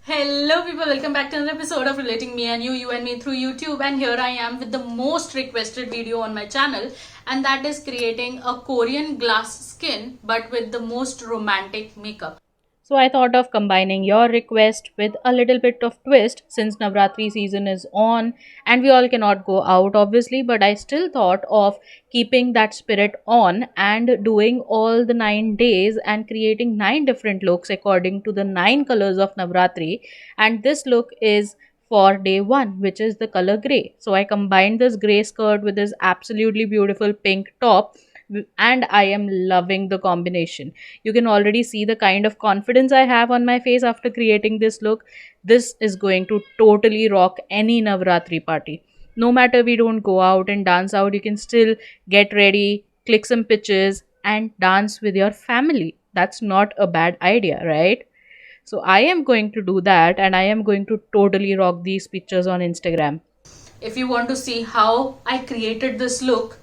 Hello people, welcome back to another episode of Relating Me and You and Me through YouTube. And here I am with the most requested video on my channel, and that is creating a Korean glass skin but with the most romantic makeup. So I thought of combining your request with a little bit of twist since Navratri season is on and we all cannot go out obviously, but I still thought of keeping that spirit on and doing all the 9 days and creating 9 different looks according to the 9 colors of Navratri. And this look is for day 1, which is the color gray. So I combined this gray skirt with this absolutely beautiful pink top, and I am loving the combination. You can already see the kind of confidence I have on my face after creating this look. This is going to totally rock any Navratri party. No matter we don't go out and dance out, you can still get ready, click some pictures, and dance with your family. That's not a bad idea, right? So I am going to do that and I am going to totally rock these pictures on Instagram. If you want to see how I created this look,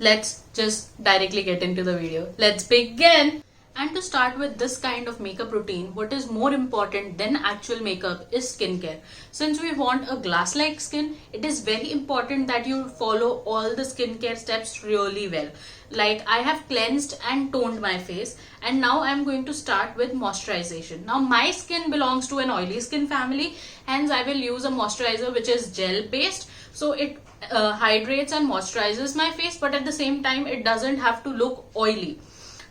let's just directly get into the video. Let's begin. And to start with this kind of makeup routine, what is more important than actual makeup is skincare. Since we want a glass-like skin, it is very important that you follow all the skincare steps really well. Like I have cleansed and toned my face, and now I'm going to start with moisturization. Now my skin belongs to an oily skin family, hence I will use a moisturizer which is gel based. So it hydrates and moisturizes my face, but at the same time it doesn't have to look oily.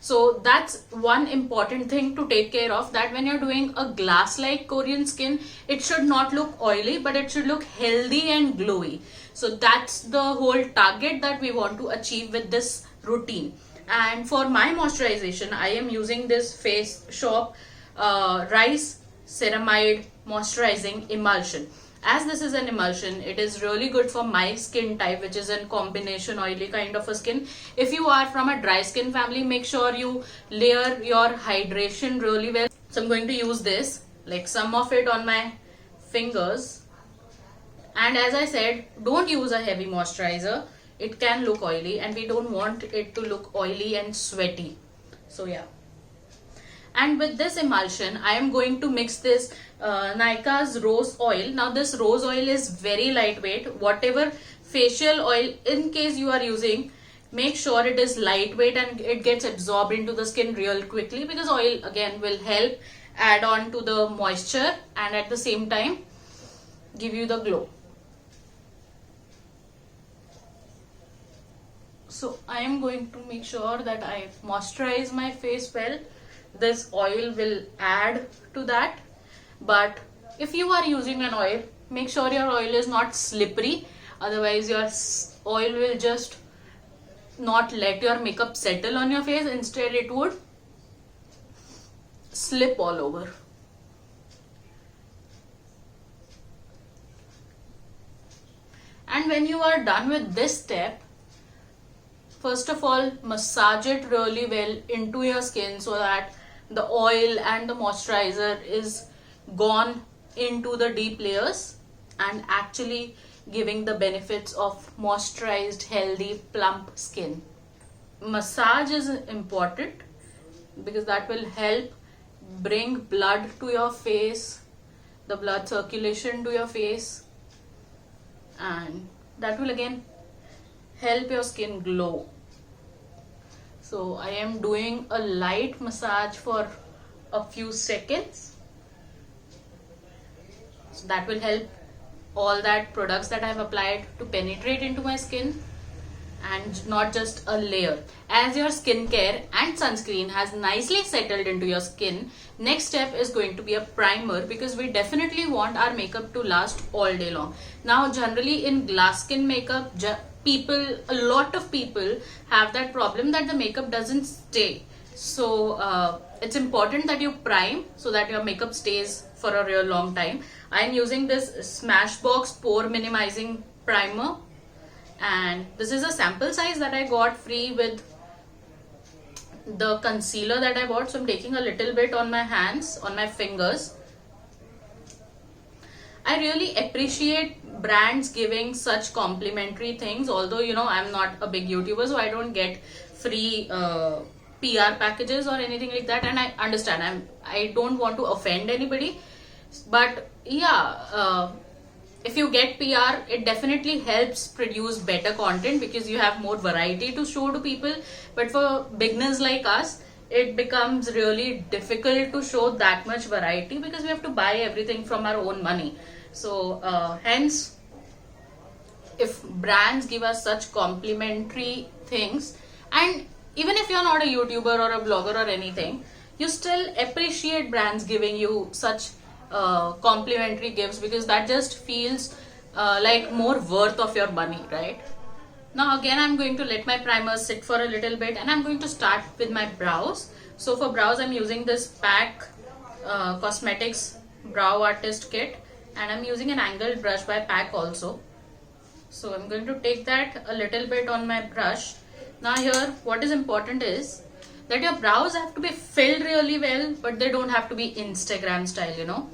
So that's one important thing to take care of, that when you're doing a glass like Korean skin, it should not look oily but it should look healthy and glowy. So that's the whole target that we want to achieve with this routine. And for my moisturization, I am using this Face Shop Rice Ceramide Moisturizing Emulsion. As this is an emulsion, it is really good for my skin type, which is a combination oily kind of a skin. If you are from a dry skin family, make sure you layer your hydration really well. So I'm going to use this, like some of it on my fingers. And as I said, don't use a heavy moisturizer. It can look oily and we don't want it to look oily and sweaty. So yeah. And with this emulsion, I am going to mix this Nykaa's rose oil. Now this rose oil is very lightweight. Whatever facial oil, in case you are using, make sure it is lightweight and it gets absorbed into the skin real quickly, because oil again will help add on to the moisture and at the same time give you the glow. So I am going to make sure that I moisturize my face well. This oil will add to that. But if you are using an oil, make sure your oil is not slippery, otherwise your oil will just not let your makeup settle on your face. Instead it would slip all over. And when you are done with this step, first of all, massage it really well into your skin so that the oil and the moisturizer is gone into the deep layers and actually giving the benefits of moisturized, healthy, plump skin. Massage is important because that will help bring blood to your face, the blood circulation to your face, and that will again help your skin glow. So I am doing a light massage for a few seconds. So that will help all that products that I have applied to penetrate into my skin and not just a layer. As your skincare and sunscreen has nicely settled into your skin, next step is going to be a primer, because we definitely want our makeup to last all day long. Now generally in glass skin makeup, a lot of people have that problem that the makeup doesn't stay. So it's important that you prime so that your makeup stays for a real long time. I am using this Smashbox Pore Minimizing Primer, and this is a sample size that I got free with the concealer that I bought. So I'm taking a little bit on my hands, on my fingers. I really appreciate brands giving such complimentary things, although I'm not a big YouTuber, so I don't get free PR packages or anything like that, and I understand. I don't want to offend anybody, But yeah, if you get PR, it definitely helps produce better content because you have more variety to show to people. But for beginners like us, it becomes really difficult to show that much variety because we have to buy everything from our own money. So hence, if brands give us such complimentary things, and even if you're not a YouTuber or a blogger or anything, you still appreciate brands giving you such complimentary gifts because that just feels like more worth of your money, right? Now again, I'm going to let my primer sit for a little bit, and I'm going to start with my brows. So for brows, I'm using this PAC Cosmetics Brow Artist Kit, and I'm using an angled brush by PAC also. So I'm going to take that a little bit on my brush. Now here, what is important is that your brows have to be filled really well, but they don't have to be Instagram style, you know.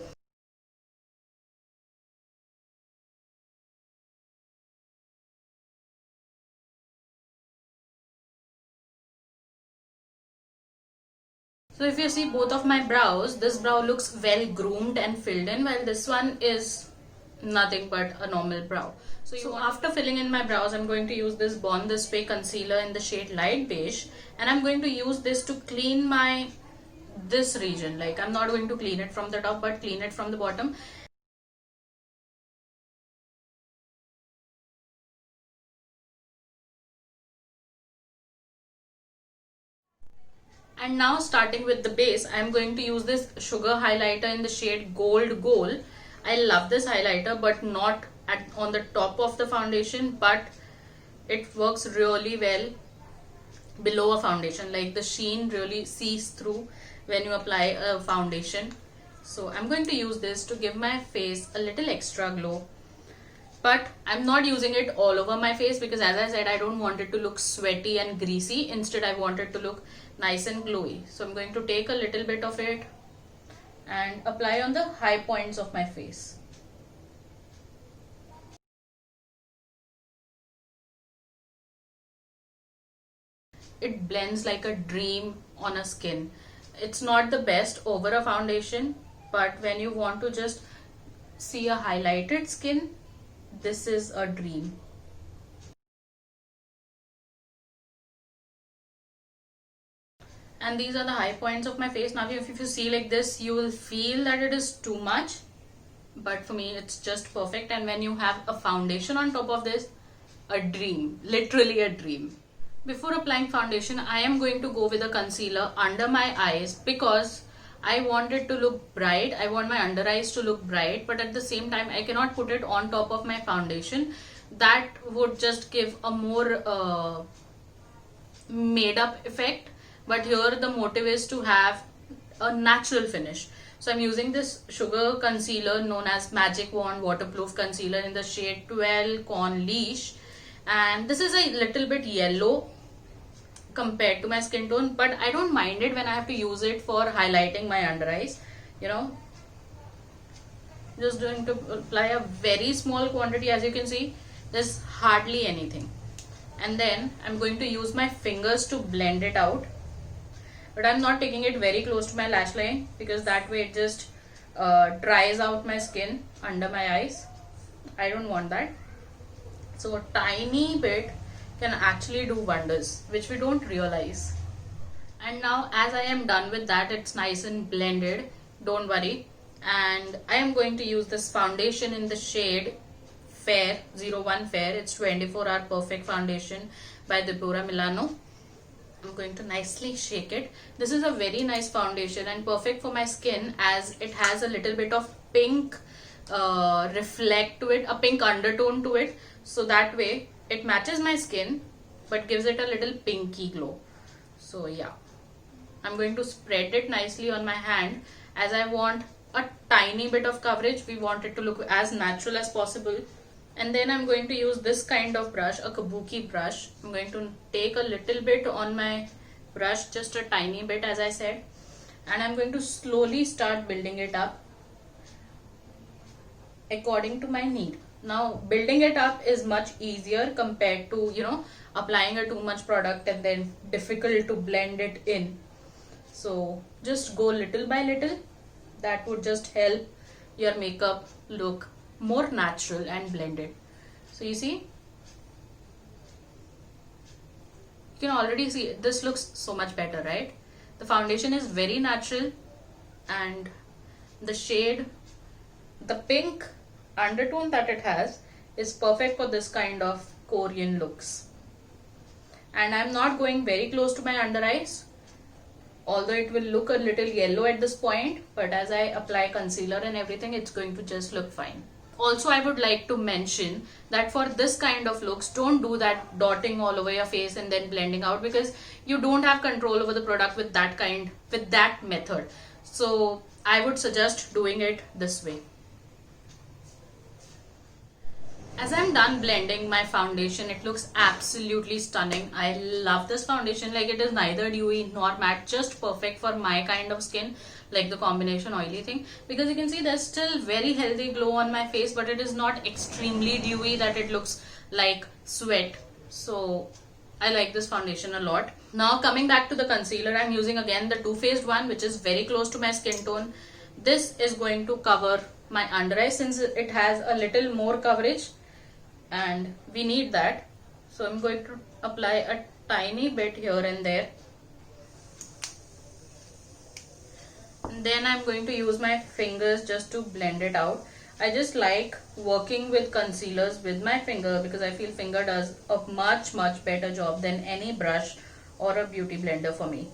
So if you see both of my brows, this brow looks well groomed and filled in, while this one is nothing but a normal brow. So after filling in my brows, I'm going to use this Born This Way concealer in the shade light beige, and I'm going to use this to clean my this region. Like, I'm not going to clean it from the top but clean it from the bottom. And now, starting with the base, I'm going to use this sugar highlighter in the shade Gold Gold. I love this highlighter, but not on the top of the foundation, but it works really well below a foundation. Like, the sheen really sees through when you apply a foundation. So I'm going to use this to give my face a little extra glow. But I'm not using it all over my face because, as I said, I don't want it to look sweaty and greasy. Instead, I want it to look nice and glowy. So I'm going to take a little bit of it and apply on the high points of my face. It blends like a dream on a skin. It's not the best over a foundation, but when you want to just see a highlighted skin, this is a dream. And these are the high points of my face. Now if you see like this, you will feel that it is too much, but for me it's just perfect. And when you have a foundation on top of this, a dream, literally a dream. Before applying foundation, I am going to go with a concealer under my eyes because I want it to look bright. I want my under eyes to look bright, but at the same time, I cannot put it on top of my foundation. That would just give a more made up effect. But here the motive is to have a natural finish. So I'm using this sugar concealer known as Magic Wand Waterproof Concealer in the shade 12 Corn Leash. And this is a little bit yellow compared to my skin tone, but I don't mind it when I have to use it for highlighting my under eyes, you know. Just going to apply a very small quantity. As you can see, there's hardly anything, and then I'm going to use my fingers to blend it out, but I'm not taking it very close to my lash line because that way it just dries out my skin under my eyes. I don't want that. So a tiny bit can actually do wonders, which we don't realize. And now, as I am done with that, it's nice and blended, don't worry. And I am going to use this foundation in the shade Fair 01 Fair. It's 24-hour perfect foundation by Depura Milano. I'm going to nicely shake it. This is a very nice foundation and perfect for my skin as it has a little bit of pink reflect to it, a pink undertone to it. So that way it matches my skin but gives it a little pinky glow. So yeah, I'm going to spread it nicely on my hand as I want a tiny bit of coverage. We want it to look as natural as possible. And then I'm going to use this kind of brush, a kabuki brush. I'm going to take a little bit on my brush, just a tiny bit as I said, and I'm going to slowly start building it up according to my need. Now building it up is much easier compared to, you know, applying a too much product and then difficult to blend it in. So just go little by little. That would just help your makeup look more natural and blended. So you see, you can already see this looks so much better, right? The foundation is very natural, and the shade, the pink undertone that it has is perfect for this kind of Korean looks. And I'm not going very close to my under eyes, although it will look a little yellow at this point, but as I apply concealer and everything, it's going to just look fine. Also, I would like to mention that for this kind of looks, don't do that dotting all over your face and then blending out, because you don't have control over the product with that method. So I would suggest doing it this way. As I'm done blending my foundation, it looks absolutely stunning. I love this foundation. Like, it is neither dewy nor matte, just perfect for my kind of skin, like the combination oily thing. Because you can see there's still very healthy glow on my face, but it is not extremely dewy that it looks like sweat. So I like this foundation a lot. Now coming back to the concealer, I'm using again the Too Faced one, which is very close to my skin tone. This is going to cover my under eye since it has a little more coverage, and we need that. So I'm going to apply a tiny bit here and there, and then I'm going to use my fingers just to blend it out. I just like working with concealers with my finger because I feel finger does a much better job than any brush or a beauty blender for me.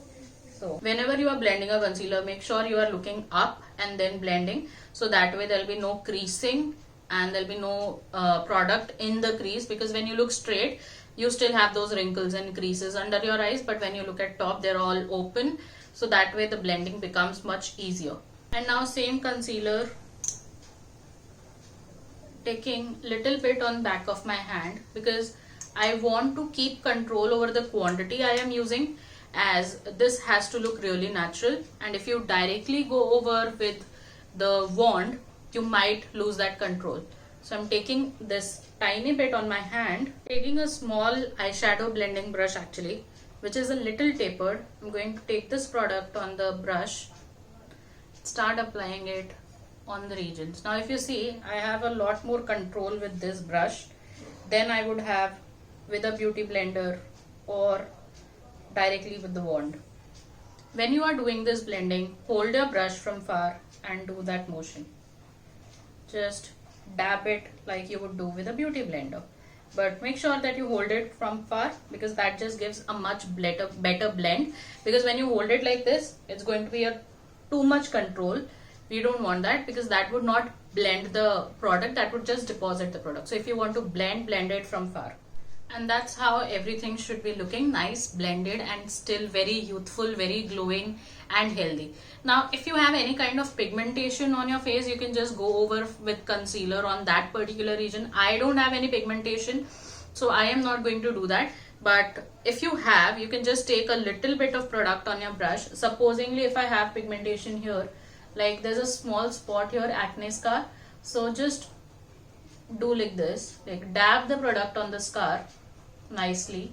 So whenever you are blending a concealer, make sure you are looking up and then blending, so that way there'll be no creasing and there'll be no product in the crease, because when you look straight, you still have those wrinkles and creases under your eyes, but when you look at top, they're all open, so that way the blending becomes much easier. And now same concealer, taking little bit on back of my hand, because I want to keep control over the quantity I am using, as this has to look really natural, and if you directly go over with the wand, you might lose that control. So I'm taking this tiny bit on my hand, taking a small eyeshadow blending brush actually, which is a little tapered. I'm going to take this product on the brush, start applying it on the regions. Now if you see, I have a lot more control with this brush than I would have with a beauty blender or directly with the wand. When you are doing this blending, hold your brush from far and do that motion. Just dab it like you would do with a beauty blender, but make sure that you hold it from far, because that just gives a much better blend. Because when you hold it like this, it's going to be a too much control. We don't want that, because that would not blend the product, that would just deposit the product. So if you want to blend it from far. And that's how everything should be looking nice, blended, and still very youthful, very glowing and healthy. Now if you have any kind of pigmentation on your face, you can just go over with concealer on that particular region. I don't have any pigmentation, so I am not going to do that. But if you have, you can just take a little bit of product on your brush. Supposingly if I have pigmentation here, like there's a small spot here, acne scar, so just do like this, like dab the product on the scar nicely,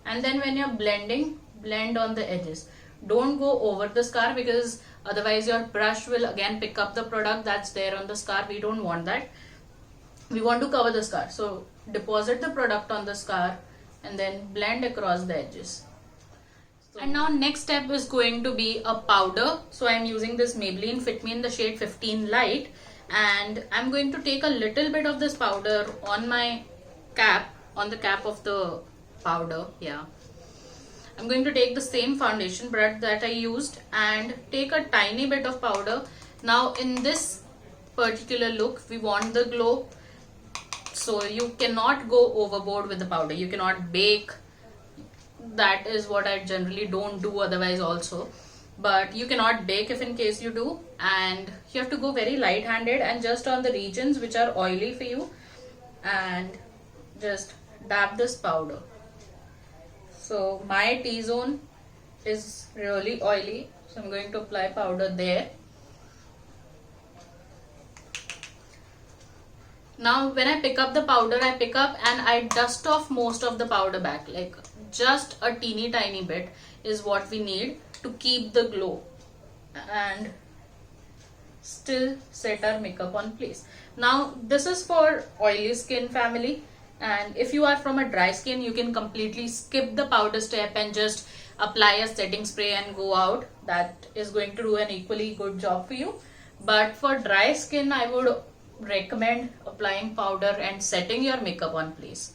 and then when you're blending, blend on the edges. Don't go over the scar, because otherwise your brush will again pick up the product that's there on the scar. We don't want that. We want to cover the scar, so deposit the product on the scar and then blend across the edges. And now next step is going to be a powder. So I'm using this Maybelline Fit Me in the shade 15 Light, and I'm going to take a little bit of this powder on my cap, on the cap of the powder. Yeah, I'm going to take the same foundation brush that I used and take a tiny bit of powder. Now in this particular look, we want the glow, so you cannot go overboard with the powder. You cannot bake. That is what I generally don't do otherwise also, but you cannot bake if in case you do, and you have to go very light handed and just on the regions which are oily for you, and just dab this powder. So my T-zone is really oily, so I'm going to apply powder there. Now when I pick up the powder, I pick up and I dust off most of the powder back, like just a teeny tiny bit is what we need to keep the glow. And still set our makeup on place. Now this is for oily skin family, and if you are from a dry skin, you can completely skip the powder step and just apply a setting spray and go out. That is going to do an equally good job for you. But for dry skin, I would recommend applying powder and setting your makeup on place.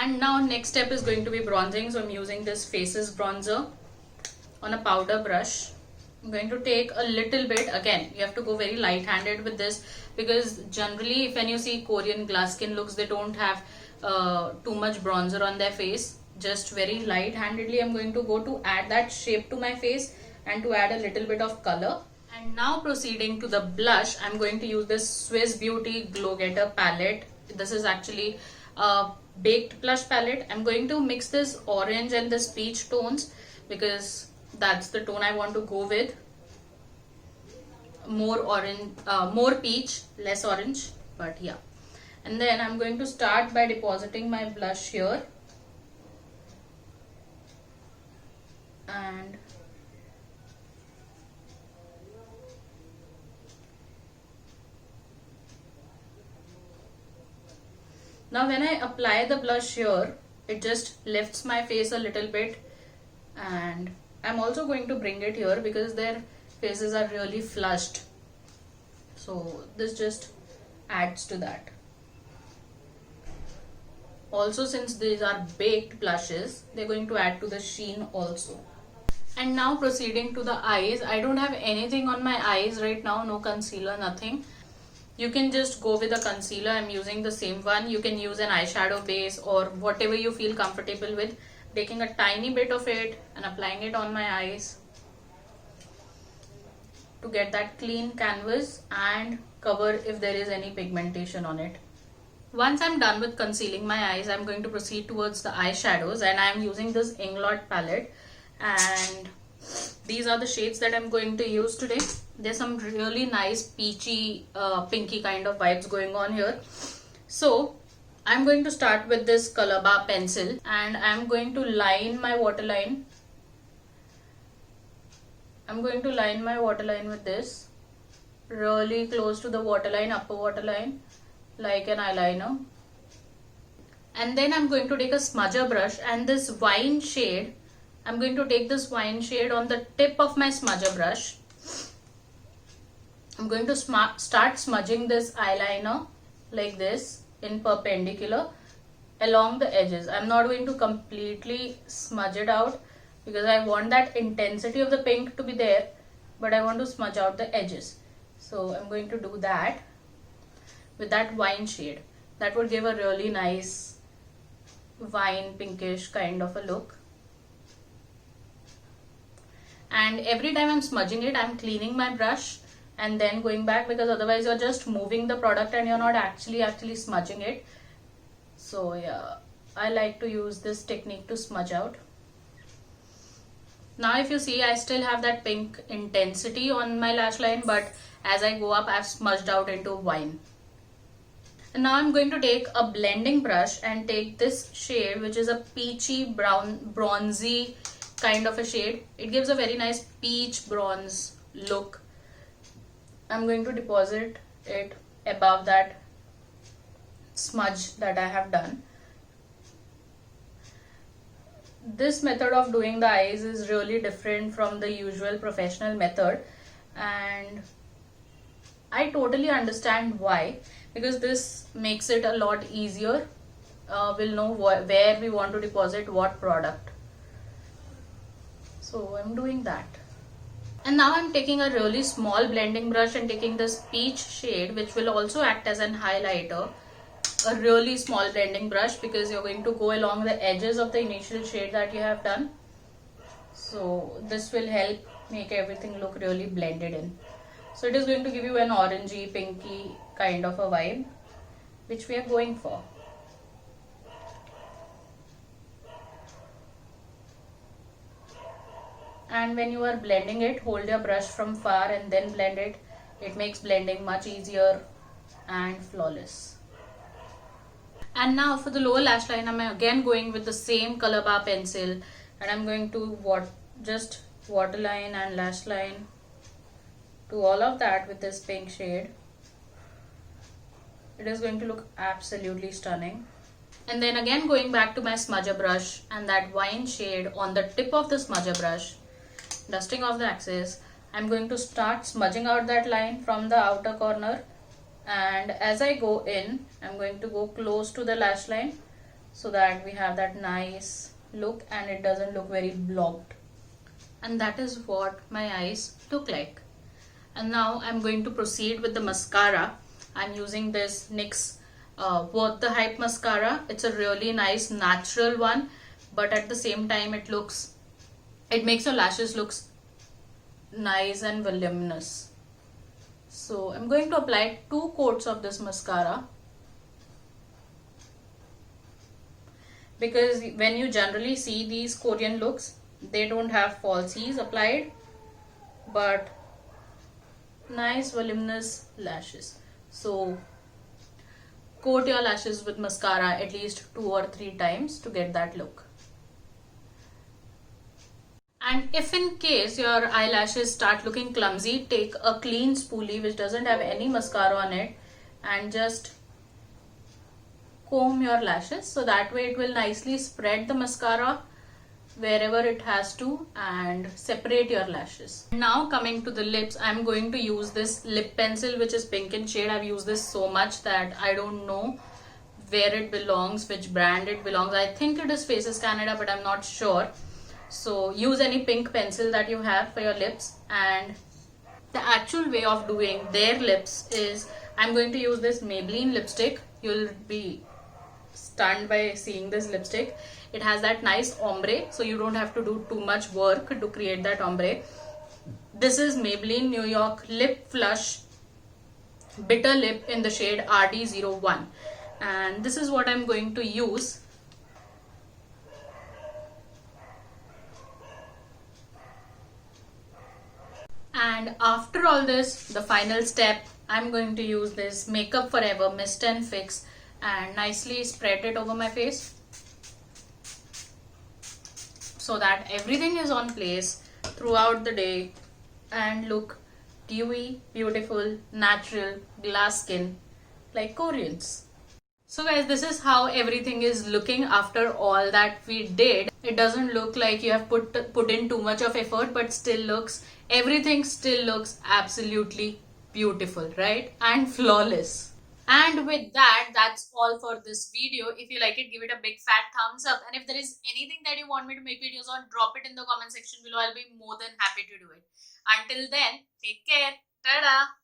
And now next step is going to be bronzing. So I'm using this Faces bronzer on a powder brush. I'm going to take a little bit. Again, you have to go very light handed with this, because generally when you see Korean glass skin looks, they don't have too much bronzer on their face. Just very light handedly I'm going to go to add that shape to my face and to add a little bit of color. And now proceeding to the blush, I'm going to use this Swiss Beauty Glow Getter palette. This is actually a baked blush palette. I'm going to mix this orange and this peach tones because that's the tone I want to go with. More orange, more peach, less orange, but yeah. And then I'm going to start by depositing my blush here. And now when I apply the blush here, it just lifts my face a little bit, and I'm also going to bring it here because their faces are really flushed. So this just adds to that. Also, since these are baked blushes, they're going to add to the sheen also. And now proceeding to the eyes. I don't have anything on my eyes right now, no concealer, nothing. You can just go with a concealer. I'm using the same one. You can use an eyeshadow base or whatever you feel comfortable with. Taking a tiny bit of it and applying it on my eyes to get that clean canvas and cover if there is any pigmentation on it. Once I'm done with concealing my eyes, I'm going to proceed towards the eyeshadows, and I'm using this Inglot palette, and these are the shades that I'm going to use today. There's some really nice peachy pinky kind of vibes going on here. So I'm going to start with this Color Bar pencil, and I'm going to line my waterline. I'm going to line my waterline with this, really close to the waterline, upper waterline, like an eyeliner. And then I'm going to take a smudger brush, and this wine shade, I'm going to take this wine shade on the tip of my smudger brush. I'm going to start smudging this eyeliner like this in perpendicular along the edges. I'm not going to completely smudge it out because I want that intensity of the pink to be there, but I want to smudge out the edges. So I'm going to do that with that wine shade. That would give a really nice wine pinkish kind of a look. And every time I'm smudging it, I'm cleaning my brush and then going back, because otherwise you're just moving the product and you're not actually smudging it. So yeah, I like to use this technique to smudge out. Now if you see, I still have that pink intensity on my lash line, but as I go up, I've smudged out into wine. And now I'm going to take a blending brush and take this shade, which is a peachy brown, bronzy kind of a shade. It gives a very nice peach bronze look. I'm going to deposit it above that smudge that I have done. This method of doing the eyes is really different from the usual professional method, and I totally understand why, because this makes it a lot easier. We'll know where we want to deposit what product. So I'm doing that. And now I'm taking a really small blending brush and taking this peach shade, which will also act as an highlighter. A really small blending brush, because you're going to go along the edges of the initial shade that you have done. So this will help make everything look really blended in. So it is going to give you an orangey, pinky kind of a vibe, which we are going for. And when you are blending it, hold your brush from far and then blend it. It makes blending much easier and flawless. And now for the lower lash line, I'm again going with the same Color Bar pencil, and I'm going to just waterline and lash line do all of that with this pink shade, it is going to look absolutely stunning. And then again going back to my smudger brush and that wine shade on the tip of the smudger brush, dusting off the axis, I'm going to start smudging out that line from the outer corner, and as I go in, I'm going to go close to the lash line so that we have that nice look and it doesn't look very blocked. And that is what my eyes look like. And now I'm going to proceed with the mascara. I'm using this NYX Worth the Hype mascara. It's a really nice natural one, but at the same time it makes your lashes looks nice and voluminous. So I'm going to apply 2 coats of this mascara, because when you generally see these Korean looks, they don't have falsies applied, but nice voluminous lashes. So coat your lashes with mascara at least 2 or 3 times to get that look. And if in case your eyelashes start looking clumsy, take a clean spoolie which doesn't have any mascara on it and just comb your lashes, so that way it will nicely spread the mascara wherever it has to and separate your lashes. Now coming to the lips, I'm going to use this lip pencil which is pink in shade. I've used this so much that I don't know where it belongs, which brand it belongs. I think it is Faces Canada, but I'm not sure. So use any pink pencil that you have for your lips. And the actual way of doing their lips is I'm going to use this Maybelline lipstick. You'll be stunned by seeing this lipstick. It has that nice ombre, so you don't have to do too much work to create that ombre. This is Maybelline New York Lip Flush Bitter Lip in the shade RD01, and this is what I'm going to use. And after all this, the final step, I'm going to use this Makeup Forever Mist and Fix and nicely spread it over my face so that everything is on place throughout the day and look dewy, beautiful, natural, glass skin like Koreans. So guys, this is how everything is looking after all that we did. It doesn't look like you have put in too much of effort, but everything still looks absolutely beautiful, right? And flawless. And with that, that's all for this video. If you like it, give it a big fat thumbs up. And if there is anything that you want me to make videos on, drop it in the comment section below. I'll be more than happy to do it. Until then, take care. Tada!